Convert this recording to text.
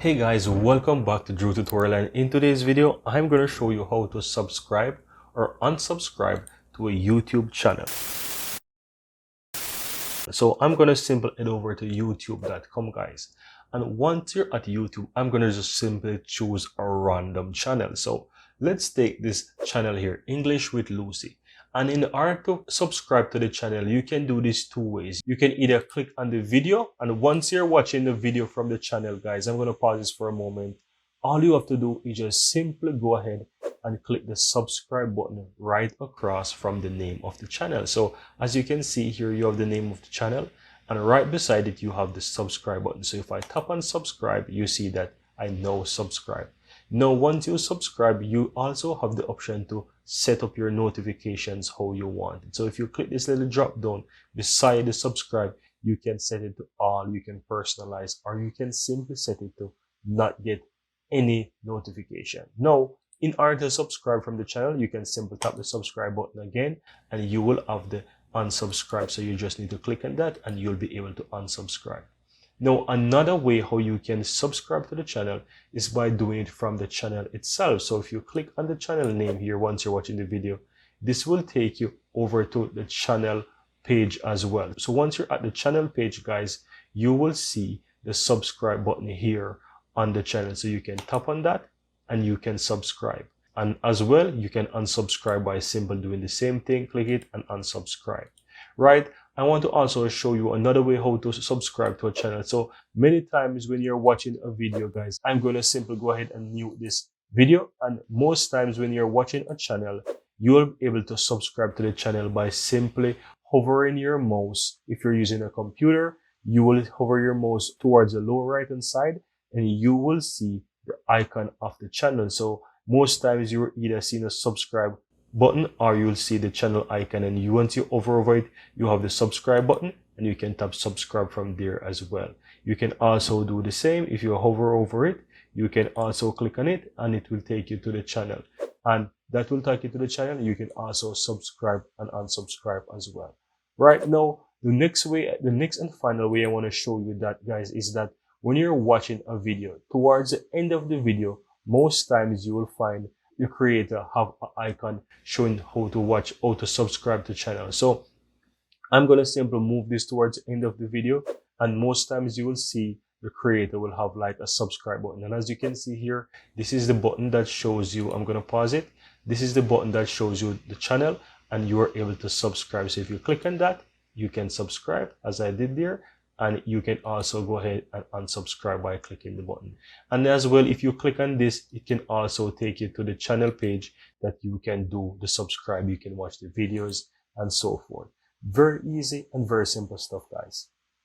Hey guys, welcome back to Drew Tutorial, and in today's video I'm going to show you how to subscribe or unsubscribe to a YouTube channel. So I'm going to simply head over to youtube.com guys, and once you're at YouTube I'm going to just simply choose a random channel. So let's take this channel here, English with Lucy. And in order to subscribe to the channel, you can do this two ways. You can either click on the video, and once you're watching the video from the channel, guys, I'm going to pause this for a moment. All you have to do is just simply go ahead and click the subscribe button right across from the name of the channel. So as you can see here, you have the name of the channel, and right beside it, you have the subscribe button. So if I tap on subscribe, you see that I now subscribe. Now, once you subscribe, you also have the option to set up your notifications how you want it. So if you click this little drop down beside the subscribe, you can set it to all, you can personalize, or you can simply set it to not get any notification. Now, in order to subscribe from the channel, you can simply tap the subscribe button again, and you will have the unsubscribe. So you just need to click on that and you'll be able to unsubscribe. Now, another way how you can subscribe to the channel is by doing it from the channel itself. So if you click on the channel name here, once you're watching the video, this will take you over to the channel page as well. So once you're at the channel page, guys, you will see the subscribe button here on the channel. So you can tap on that and you can subscribe. And as well, you can unsubscribe by simply doing the same thing, click it and unsubscribe. Right? I want to also show you another way how to subscribe to a channel. So many times when you're watching a video, guys, I'm going to simply go ahead and mute this video. And most times when you're watching a channel, you'll be able to subscribe to the channel by simply hovering your mouse. If you're using a computer, you will hover your mouse towards the lower right hand side and you will see the icon of the channel. So most times you're either seeing a subscribe button or you'll see the channel icon, and once you hover over it, you have the subscribe button and you can tap subscribe from there as well. You can also do the same. If you hover over it, you can also click on it and it will take you to the channel, and that will take you to the channel. You can also subscribe and unsubscribe as well. Right now, the next and final way I want to show you that, guys, is that when you're watching a video, towards the end of the video, most times you will find the creator have an icon showing how to subscribe to channel. So I'm going to simply move this towards the end of the video, and most times you will see the creator will have like a subscribe button. And as you can see here, this is the button that shows you, I'm going to pause it. This is the button that shows you the channel and you are able to subscribe. So if you click on that, you can subscribe as I did there. And you can also go ahead and unsubscribe by clicking the button. And as well, if you click on this, it can also take you to the channel page that you can do the subscribe. You can watch the videos and so forth. Very easy and very simple stuff, guys.